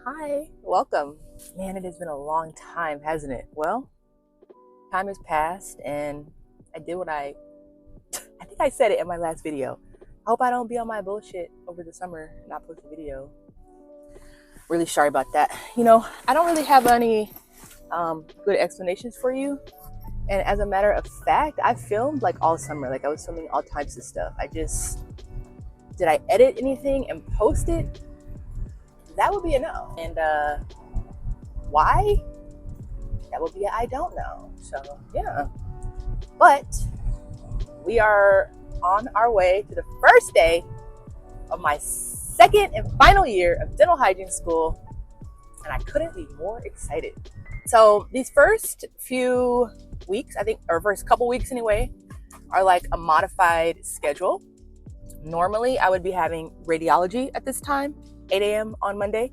Hi, welcome. Man, it has been a long time, hasn't it? Well, time has passed and I did what I think I said it in my last video. I hope I don't be on my bullshit over the summer and not post a video. Really sorry about that. I don't really have any good explanations for you. And as a matter of fact, I filmed like all summer. Like I was filming all types of stuff. Did I edit anything and post it? That would be a no. And why? That would be a I don't know. So yeah. But we are on our way to the first day of my second and final year of dental hygiene school. And I couldn't be more excited. So these first few weeks, I think, or first couple weeks anyway, are like a modified schedule. Normally I would be having radiology at this time, 8 a.m. on Monday.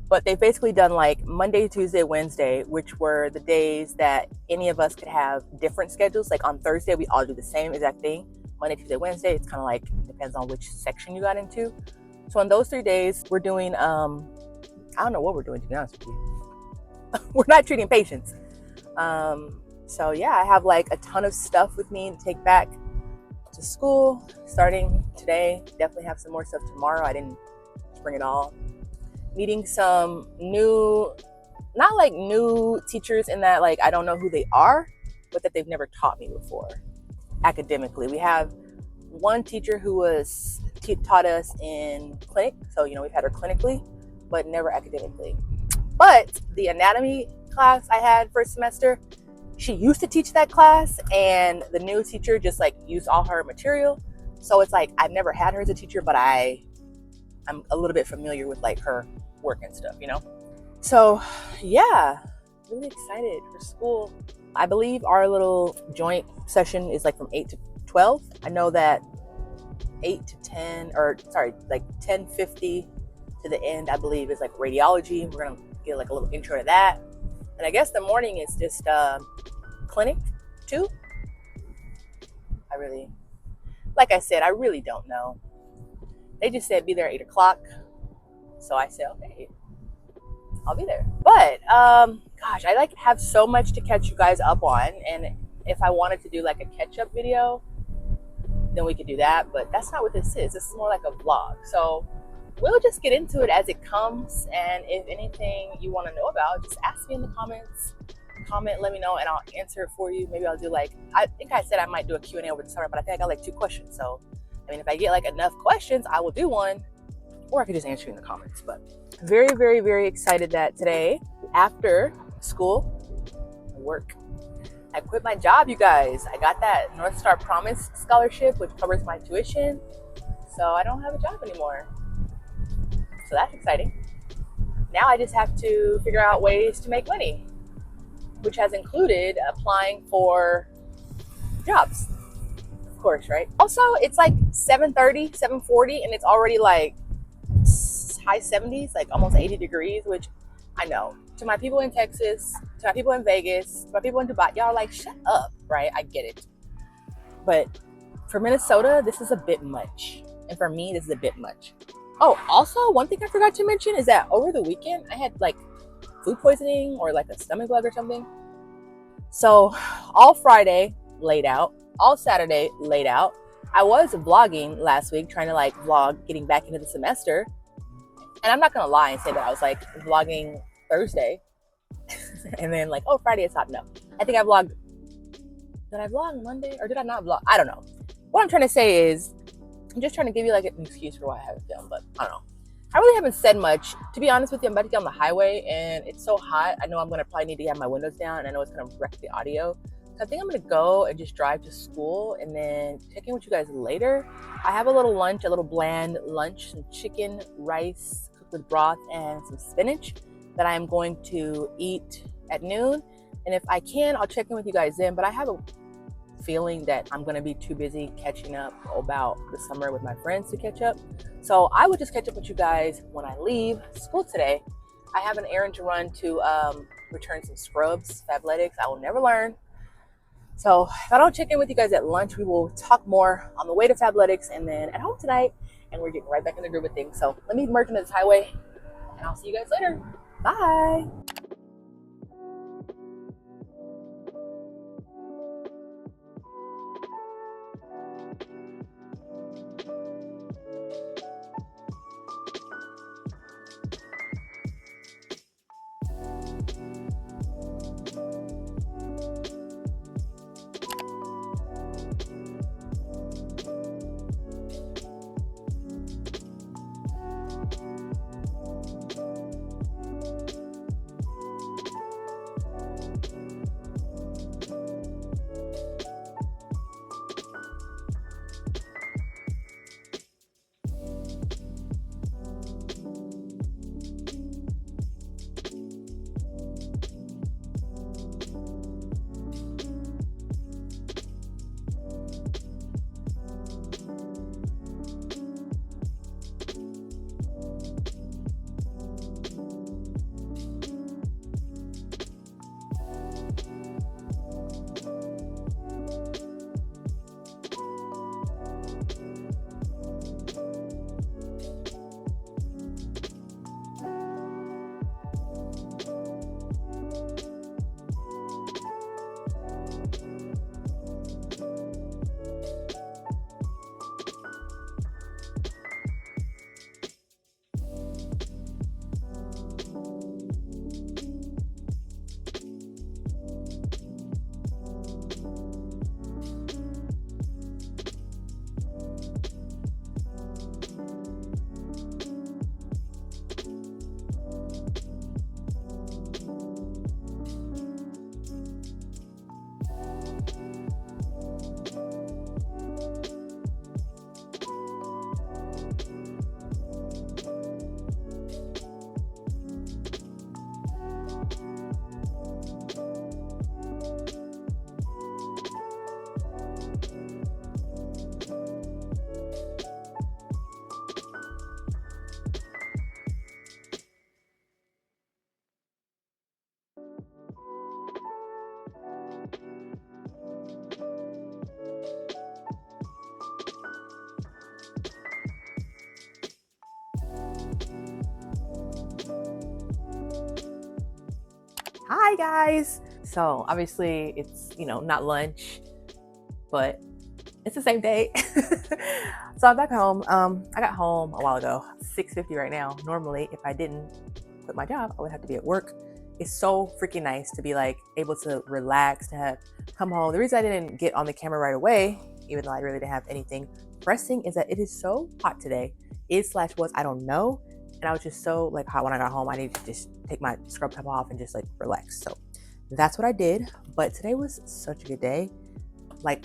But they've basically done like Monday, Tuesday, Wednesday, which were the days that any of us could have different schedules. Like on Thursday, we all do the same exact thing. Monday, Tuesday, Wednesday, it's kind of like, depends on which section you got into. So on those 3 days, we're doing, I don't know what we're doing, to be honest with you. We're not treating patients. So yeah, I have like a ton of stuff with me to take back to school starting today. Definitely have some more stuff tomorrow. I didn't bring it all. Meeting some not like new teachers in that like I don't know who they are, but that they've never taught me before academically. We have one teacher who was taught us in clinic, so we've had her clinically, but never academically. But the anatomy class I had first semester, she used to teach that class, and the new teacher just like used all her material. So it's like I've never had her as a teacher, but I'm a little bit familiar with like her work and stuff, So yeah, really excited for school. I believe our little joint session is like from 8 to 12. I know that 8 to 10, or sorry, like 10:50 to the end, I believe is like radiology. We're gonna get like a little intro to that. And I guess the morning is just clinic too. Like I said, I really don't know. They just said be there at 8 o'clock. So I said, okay, I'll be there. But gosh, I like have so much to catch you guys up on. And if I wanted to do like a catch up video, then we could do that. But that's not what this is. This is more like a vlog. So we'll just get into it as it comes. And if anything you want to know about, just ask me in the comments. Comment, let me know, and I'll answer it for you. Maybe I'll do like, I think I said I might do a Q&A over the summer, but I think I got like 2 questions. So I mean, if I get like enough questions, I will do one, or I could just answer you in the comments. But very, very, very excited that today, after school, work, I quit my job, you guys. I got that North Star Promise scholarship, which covers my tuition. So I don't have a job anymore. So that's exciting. Now I just have to figure out ways to make money, which has included applying for jobs. Course, right? Also, it's like 7:30, 7:40, and it's already like high 70s, like almost 80 degrees, which I know to my people in Texas, to my people in Vegas, to my people in Dubai, y'all are like, shut up, right? I get it. But for Minnesota, this is a bit much. And for me, this is a bit much. Oh, also, one thing I forgot to mention is that over the weekend, I had like food poisoning or like a stomach bug or something. So all Friday, laid out. All Saturday, laid out. I was vlogging last week, trying to like vlog getting back into the semester. And I'm not gonna lie and say that I was like vlogging Thursday and then like, oh, Friday it's hot. No, I think I vlogged. Did I vlog Monday or did I not vlog? I don't know. What I'm trying to say is I'm just trying to give you like an excuse for why I haven't filmed, but I don't know. I really haven't said much. To be honest with you, I'm about to get on the highway and it's so hot. I know I'm gonna probably need to have my windows down, and I know it's gonna wreck the audio. So I think I'm gonna go and just drive to school and then check in with you guys later. I have a little lunch, a little bland lunch, some chicken, rice, cooked with broth, and some spinach that I am going to eat at noon. And if I can, I'll check in with you guys then. But I have a feeling that I'm gonna be too busy catching up about the summer with my friends to catch up. So I would just catch up with you guys when I leave school today. I have an errand to run to return some scrubs, Fabletics. I will never learn. So if I don't check in with you guys at lunch, we will talk more on the way to Fabletics and then at home tonight. And we're getting right back in the groove of things. So let me merge into this highway and I'll see you guys later. Bye. Hi guys. So obviously it's, not lunch, but it's the same day. So I'm back home. I got home a while ago, 6:50 right now. Normally, if I didn't quit my job, I would have to be at work. It's so freaking nice to be able to relax, to have come home. The reason I didn't get on the camera right away, even though I really didn't have anything pressing, is that it is so hot today. Was, I don't know. And I was just so hot when I got home. I needed to just take my scrub top off and just relax. So that's what I did. But today was such a good day.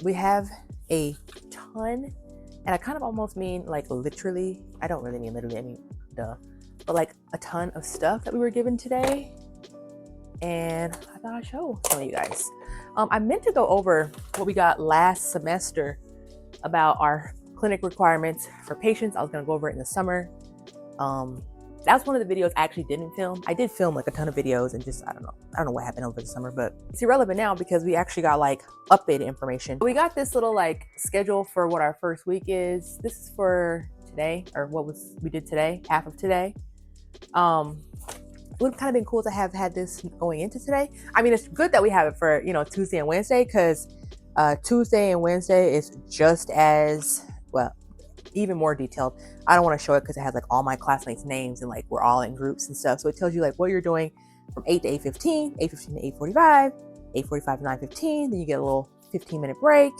We have a ton, and I kind of almost mean literally. I don't really mean literally, I mean duh. But a ton of stuff that we were given today. And I thought I'd show some of you guys. I meant to go over what we got last semester about our clinic requirements for patients. I was going to go over it in the summer. That's one of the videos I actually didn't film. I did film a ton of videos and just, I don't know what happened over the summer, but it's irrelevant now because we actually got updated information. We got this little schedule for what our first week is. This is for today, or we did today, half of today. It would have kind of been cool to have had this going into today. I mean, it's good that we have it for, Tuesday and Wednesday, because Tuesday and Wednesday is just as, well, even more detailed. I don't want to show it because it has all my classmates' names and we're all in groups and stuff. So it tells you what you're doing from 8 to 8:15, 8:15 to 8:45, 8:45 to 9:15. Then you get a little 15-minute break.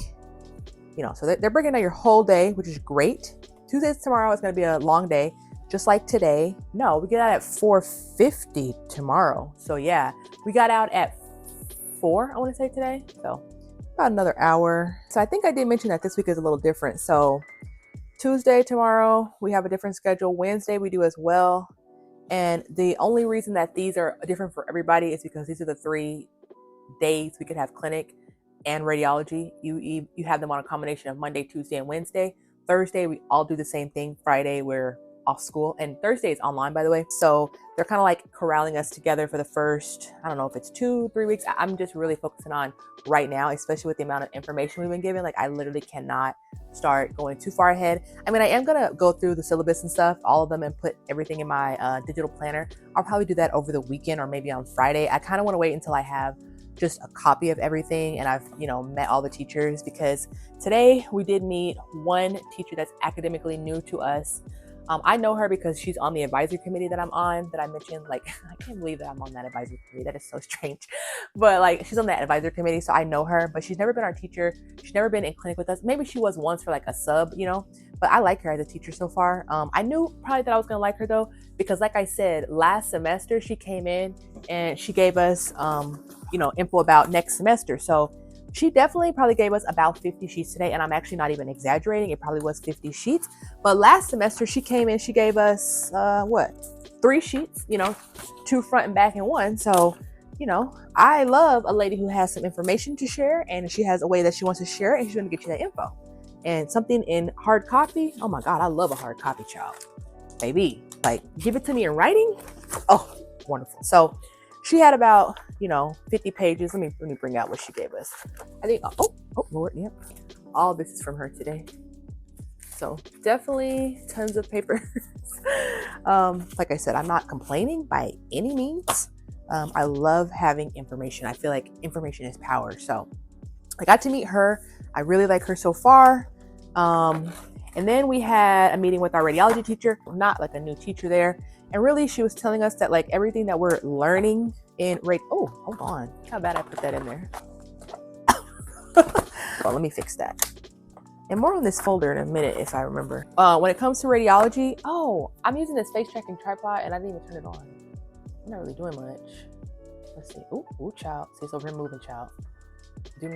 So they're breaking down your whole day, which is great. Tuesday tomorrow is going to be a long day, just like today. No, we get out at 4:50 tomorrow. So yeah, we got out at 4, I want to say today. So about another hour. So I think I did mention that this week is a little different. So Tuesday, tomorrow, we have a different schedule. Wednesday, we do as well. And the only reason that these are different for everybody is because these are the 3 days we could have clinic and radiology. You have them on a combination of Monday, Tuesday, and Wednesday. Thursday, we all do the same thing. Friday, we're off school, and Thursday is online, by the way. So they're kind of like corralling us together for the first, I don't know if it's 2-3 weeks. I'm just really focusing on right now, especially with the amount of information we've been given. Like I literally cannot start going too far ahead. I mean, I am gonna go through the syllabus and stuff, all of them, and put everything in my digital planner. I'll probably do that over the weekend or maybe on Friday. I kind of want to wait until I have just a copy of everything and I've, met all the teachers, because today we did meet one teacher that's academically new to us. I know her because she's on the advisory committee that I'm on, that I mentioned. Like, I can't believe that I'm on that advisory committee. That is so strange. But like, she's on that advisory committee, so I know her, but she's never been our teacher. She's never been in clinic with us. Maybe she was once for like a sub, but I like her as a teacher so far. I knew probably that I was gonna like her though, because like I said, last semester she came in and she gave us, info about next semester. So she definitely probably gave us about 50 sheets today, and I'm actually not even exaggerating. It probably was 50 sheets. But last semester she came in, she gave us 3 sheets, 2 front and back and 1. So, I love a lady who has some information to share, and she has a way that she wants to share it, and she's going to get you that info. And something in hard copy, oh my God, I love a hard copy, child. Baby, like, give it to me in writing. Oh, wonderful. So she had about, 50 pages. Let me bring out what she gave us. I think, oh Lord, yep. All this is from her today. So definitely tons of papers. Like I said, I'm not complaining by any means. I love having information. I feel like information is power. So I got to meet her. I really like her so far. And then we had a meeting with our radiology teacher, not like a new teacher there. And really she was telling us that like everything that we're learning in oh, hold on. How bad I put that in there. Well, let me fix that. And more on this folder in a minute if I remember. When it comes to radiology, I'm using this face tracking tripod and I didn't even turn it on. I'm not really doing much. Let's see. Ooh, child. See, it's over here moving, child. Do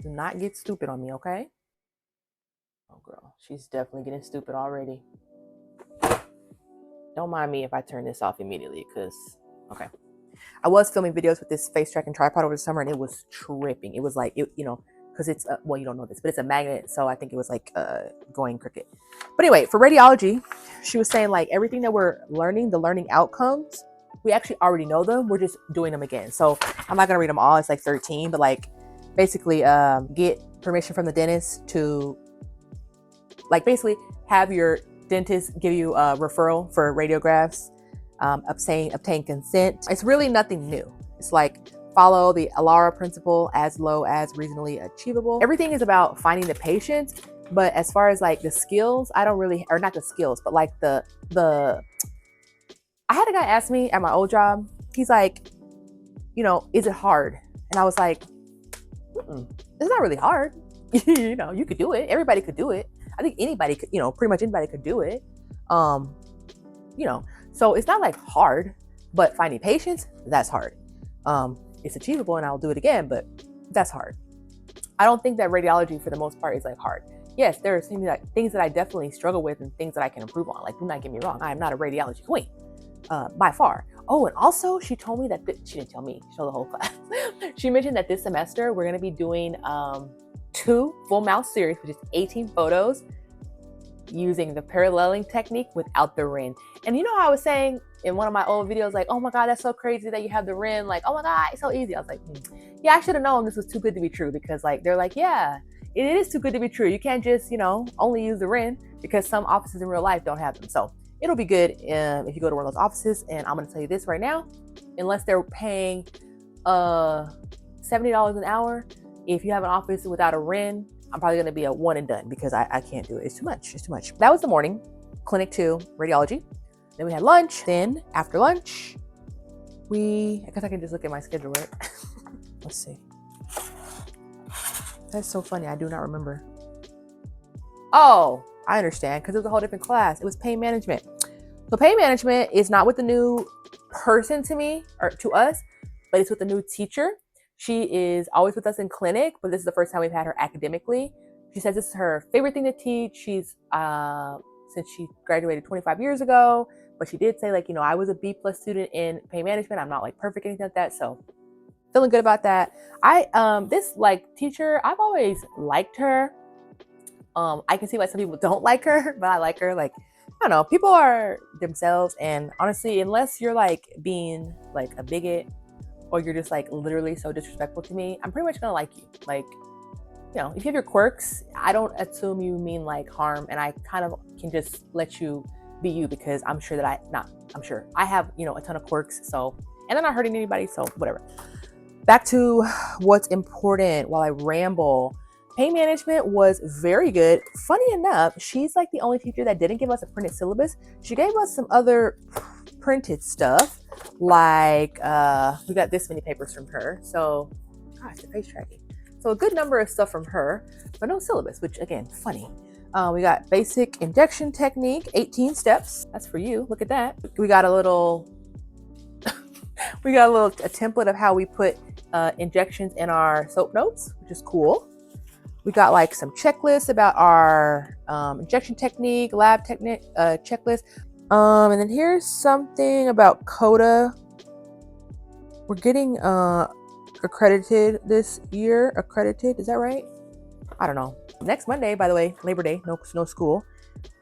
not get stupid on me, okay? Oh, girl. She's definitely getting stupid already. Don't mind me if I turn this off immediately, because, okay. I was filming videos with this face tracking tripod over the summer, and it was tripping. It was like, because it's, well, you don't know this, but it's a magnet, so I think it was like going crooked. But anyway, for radiology, she was saying like everything that we're learning, the learning outcomes, we actually already know them. We're just doing them again. So I'm not going to read them all. It's like 13, but like basically get permission from the dentist to like basically have your dentist give you a referral for radiographs, obtain consent. It's really nothing new. It's like follow the ALARA principle, as low as reasonably achievable. Everything is about finding the patient, but as far as like the skills, I don't really, or not the skills, but like the I had a guy ask me at my old job, he's like, is it hard? And I was like, it's not really hard. You could do it. Everybody could do it. I think anybody could, pretty much anybody could do it. So it's not like hard, but finding patients, that's hard. It's achievable and I'll do it again, but that's hard. I don't think that radiology for the most part is like hard. Yes, there are things that I definitely struggle with and things that I can improve on. Like, do not get me wrong. I am not a radiology queen, by far. Oh, and also she told me that, she didn't tell me, she told the whole class. She mentioned that this semester we're going to be doing 2 full mouth series, which is 18 photos using the paralleling technique without the RIN. And you know how I was saying in one of my old videos, like, oh my God, that's so crazy that you have the RIN. Like, oh my God, it's so easy. I was like, yeah, I should have known this was too good to be true, because like, they're like, yeah, it is too good to be true. You can't just, only use the RIN, because some offices in real life don't have them. So it'll be good if you go to one of those offices. And I'm going to tell you this right now, unless they're paying $70 an hour, if you have an office without a RIN, I'm probably going to be a one and done, because I can't do it. It's too much. It's too much. That was the morning. Clinic 2, radiology. Then we had lunch. Then after lunch, I guess I can just look at my schedule, right? Let's see. That's so funny. I do not remember. Oh, I understand, because it was a whole different class. It was pain management. So pain management is not with the new person to me, or to us, but it's with the new teacher. She is always with us in clinic, but this is the first time we've had her academically. She says this is her favorite thing to teach. She's, since she graduated 25 years ago, but she did say like, I was a B+ student in pain management. I'm not like perfect or anything like that. So feeling good about that. This like teacher, I've always liked her. I can see why some people don't like her, but I like her. Like, I don't know, people are themselves, and honestly, unless you're like being like a bigot or you're just like literally so disrespectful to me, I'm pretty much gonna like you. Like, you know, if you have your quirks, I don't assume you mean like harm, and I kind of can just let you be you because I'm sure that I have, you know, a ton of quirks. So, and they're not hurting anybody, so whatever. Back to what's important while I ramble. Pain management was very good. Funny enough, she's like the only teacher that didn't give us a printed syllabus. She gave us some other printed stuff, like we got this many papers from her. So, gosh, the face tracking. So a good number of stuff from her, but no syllabus, which again, funny. We got basic injection technique, 18 steps. That's for you. Look at that. We got a little a template of how we put injections in our soap notes, which is cool. We got like some checklists about our injection technique, lab technique checklist. And then here's something about CODA. We're getting accredited this year. Accredited, is that right? I don't know. Next Monday, by the way, Labor Day, no school.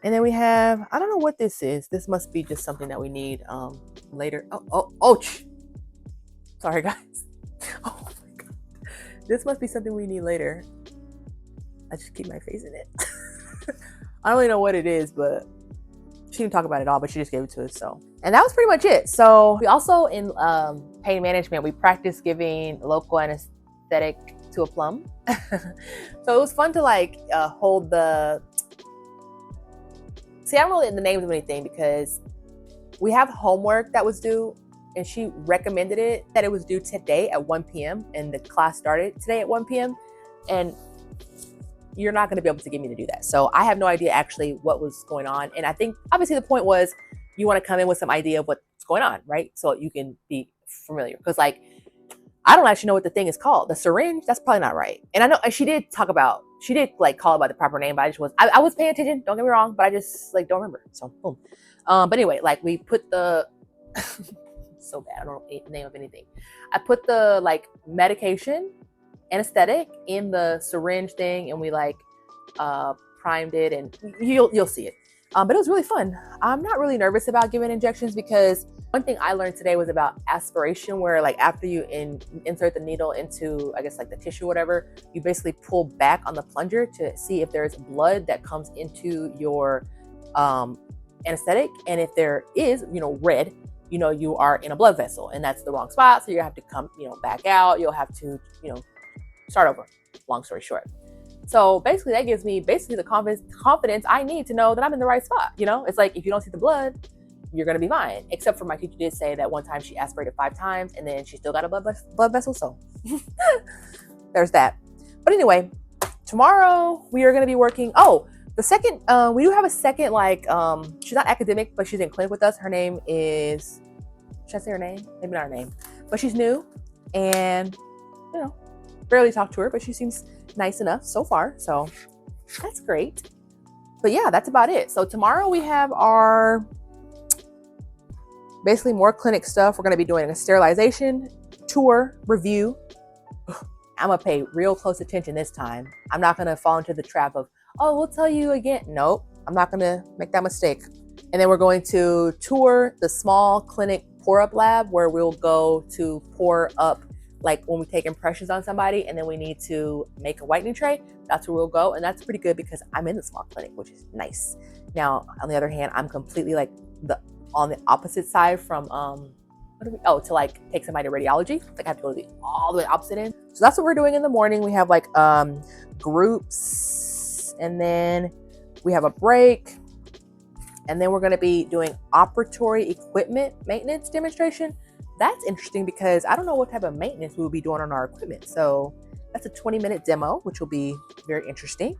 And then we have, I don't know what this is. This must be just something that we need later. Oh, sorry guys. Oh my God. This must be something we need later. I just keep my face in it. I don't really know what it is, but she didn't talk about it all, but she just gave it to us. So, and that was pretty much it. So we also, in pain management, we practiced giving local anesthetic to a plum. So it was fun to like hold the, see, I don't really know the names of anything because we have homework that was due, and she recommended it that it was due today at 1 p.m. and the class started today at 1 p.m. and you're not going to be able to get me to do that. So I have no idea actually what was going on. And I think obviously the point was you want to come in with some idea of what's going on, right? So you can be familiar. Because like, I don't actually know what the thing is called. The syringe, that's probably not right. And I know she did like call it by the proper name, but I was paying attention, don't get me wrong, but I just like don't remember. So boom. But anyway, like we put the, so bad, I don't know the name of anything. I put the like medication, anesthetic in the syringe thing, and we like primed it, and you'll see it. But it was really fun. I'm not really nervous about giving injections because one thing I learned today was about aspiration, where like after you insert the needle into, I guess like the tissue or whatever, you basically pull back on the plunger to see if there's blood that comes into your anesthetic, and if there is, red, you are in a blood vessel, and that's the wrong spot. So you have to come, back out. You'll have to, start over. Long story short. So basically that gives me the confidence I need to know that I'm in the right spot. It's like, if you don't see the blood, you're going to be fine. Except for my teacher did say that one time she aspirated 5 times and then she still got a blood vessel. So there's that. But anyway, tomorrow we are going to be working. Oh, the second, we do have a second, like, she's not academic, but she's in clinic with us. Her name is, should I say her name? Maybe not her name, but she's new, and, barely talked to her, but she seems nice enough so far. So that's great. But yeah, that's about it. So tomorrow we have our, basically more clinic stuff. We're going to be doing a sterilization tour review. I'm going to pay real close attention this time. I'm not going to fall into the trap of, oh, we'll tell you again. Nope, I'm not going to make that mistake. And then we're going to tour the small clinic pour-up lab, where we'll go to pour up, like when we take impressions on somebody and then we need to make a whitening tray. That's where we'll go. And that's pretty good because I'm in the small clinic, which is nice. Now, on the other hand, I'm completely like on the opposite side from, to like take somebody to radiology. Like I have to go all the way opposite end. So that's what we're doing in the morning. We have like groups, and then we have a break. And then we're going to be doing operatory equipment maintenance demonstration. That's interesting because I don't know what type of maintenance we will be doing on our equipment. So that's a 20-minute demo, which will be very interesting.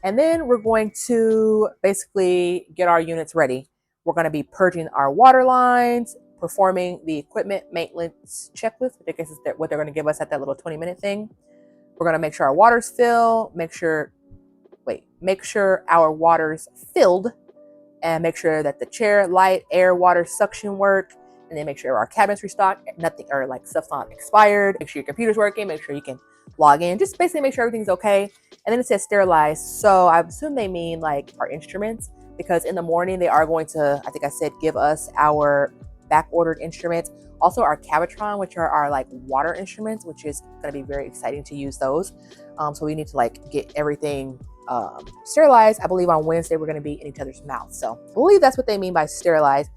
And then we're going to basically get our units ready. We're going to be purging our water lines, performing the equipment maintenance checklist, which I guess is what they're going to give us at that little 20-minute thing. We're going to make sure our water's filled, make sure our water's filled, and make sure that the chair, light, air, water, suction work, and then make sure our cabinets restocked, nothing, or like stuff's not expired. Make sure your computer's working, make sure you can log in, just basically make sure everything's okay. And then it says sterilized. So I assume they mean like our instruments, because in the morning they are going to, I think I said, give us our back ordered instruments, also our Cavitron, which are our like water instruments, which is going to be very exciting to use those. So we need to like get everything sterilized. I believe on Wednesday we're going to be in each other's mouths. So I believe that's what they mean by sterilized.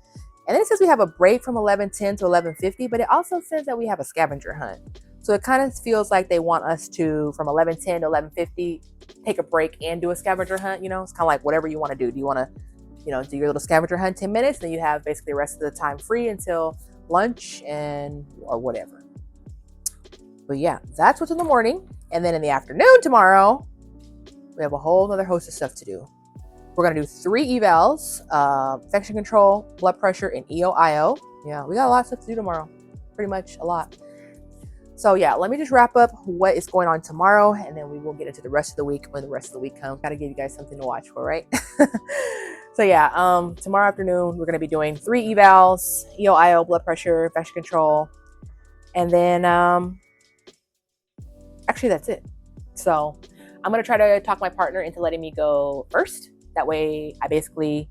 And then it says we have a break from 11:10 to 11:50, but it also says that we have a scavenger hunt. So it kind of feels like they want us to, from 11:10 to 11:50, take a break and do a scavenger hunt. You know, it's kind of like whatever you want to do. Do you want to, you know, do your little scavenger hunt 10 minutes, then you have basically the rest of the time free until lunch or whatever. But yeah, that's what's in the morning. And then in the afternoon tomorrow, we have a whole other host of stuff to do. We're going to do 3 evals, infection control, blood pressure, and EO/IO. Yeah, we got a lot of stuff to do tomorrow. Pretty much a lot. So yeah, let me just wrap up what is going on tomorrow, and then we will get into the rest of the week when the rest of the week comes. Got to give you guys something to watch for, right? So yeah, tomorrow afternoon, we're going to be doing 3 evals, EO/IO, blood pressure, infection control. And then, actually that's it. So I'm going to try to talk my partner into letting me go first. That way I basically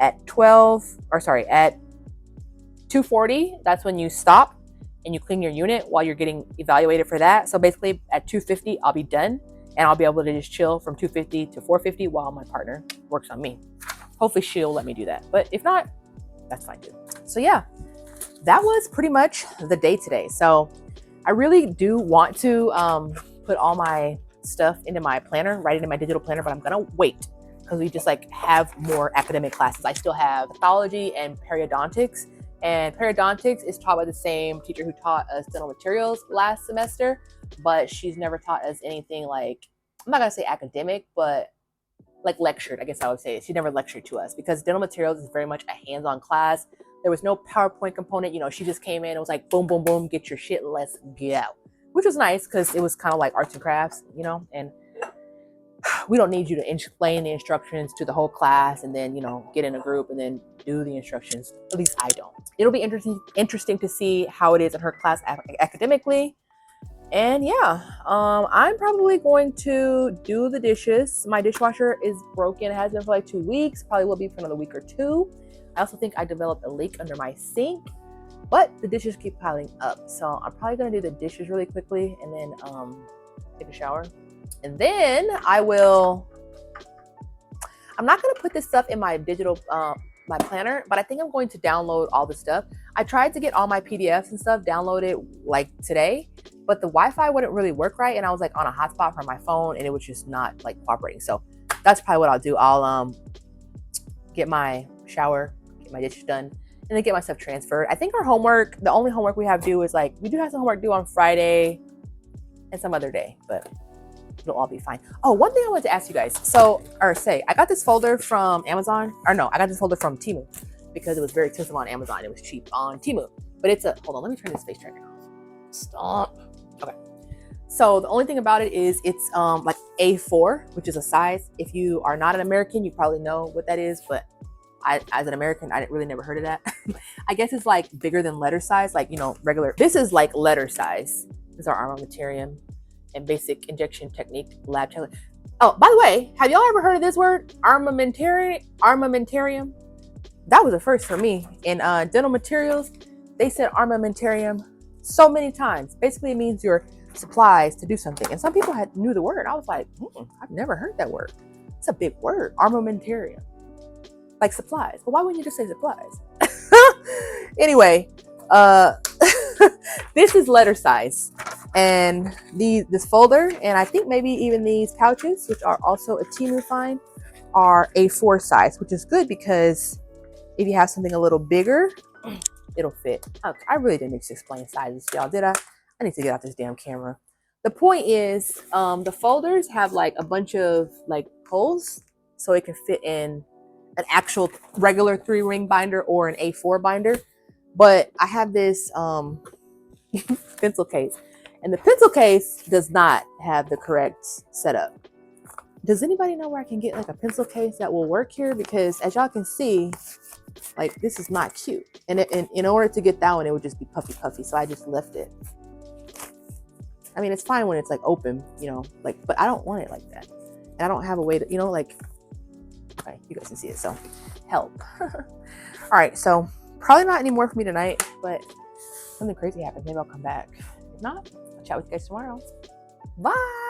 at 2:40, that's when you stop and you clean your unit while you're getting evaluated for that. So basically at 2:50, I'll be done and I'll be able to just chill from 2:50 to 4:50 while my partner works on me. Hopefully she'll let me do that. But if not, that's fine too. So yeah, that was pretty much the day today. So I really do want to put all my stuff into my planner, write it in my digital planner, but I'm gonna wait because we just like have more academic classes. I still have pathology and periodontics, and periodontics is taught by the same teacher who taught us dental materials last semester, but she's never taught us anything like, I'm not gonna say academic, but like lectured, I guess I would say. She never lectured to us because dental materials is very much a hands-on class. There was no PowerPoint component. You know, she just came in, it was like boom, boom, boom, get your shit, let's go. Which was nice because it was kind of like arts and crafts, you know, and we don't need you to explain the instructions to the whole class and then, you know, get in a group and then do the instructions. At least I don't. It'll be interesting to see how it is in her class academically. And yeah, I'm probably going to do the dishes. My dishwasher is broken. It has been for like 2 weeks. Probably will be for another week or 2. I also think I developed a leak under my sink, but the dishes keep piling up. So I'm probably going to do the dishes really quickly and then take a shower. And then I'm not going to put this stuff in my digital, my planner, but I think I'm going to download all the stuff. I tried to get all my PDFs and stuff downloaded like today, but the Wi-Fi wouldn't really work right. And I was like on a hotspot from my phone and it was just not like cooperating. So that's probably what I'll do. I'll get my shower, get my dishes done, and then get my stuff transferred. I think our homework, the only homework we have due is like, we do have some homework due on Friday and some other day, but it'll all be fine. Oh, one thing I wanted to ask you guys. I got this folder from Amazon, I got this folder from Temu because it was very expensive on Amazon. It was cheap on Temu, but hold on, let me turn this face tracker off. Stop. Okay. So the only thing about it is it's like A4, which is a size. If you are not an American, you probably know what that is, but as an American, I really never heard of that. I guess it's like bigger than letter size, like, you know, regular. This is like letter size. This is our armamentarium and basic injection technique lab challenge. Oh, by the way, have y'all ever heard of this word? Armamentarium? That was a first for me. In dental materials, they said armamentarium so many times. Basically, it means your supplies to do something. And some people knew the word. I was like, I've never heard that word. It's a big word, armamentarium. Like supplies. But why wouldn't you just say supplies? Anyway, this is letter size. And this folder, and I think maybe even these pouches, which are also a Temu find, are A4 size, which is good because if you have something a little bigger, it'll fit. I really didn't need to explain sizes, y'all, did I? I need to get out this damn camera. The point is, the folders have like a bunch of like holes, so it can fit in an actual regular 3-ring binder or an A4 binder. But I have this pencil case, and the pencil case does not have the correct setup. Does anybody know where I can get like a pencil case that will work here? Because as y'all can see, like this is not cute. And in order to get that one, it would just be puffy. So I just left it. I mean, it's fine when it's like open, you know, like, but I don't want it like that. And I don't have a way to, you know, like, Okay, you guys can see it, so help. All right, so probably not any more for me tonight, but something crazy happens. Maybe I'll come back. If not, I'll chat with you guys tomorrow. Bye.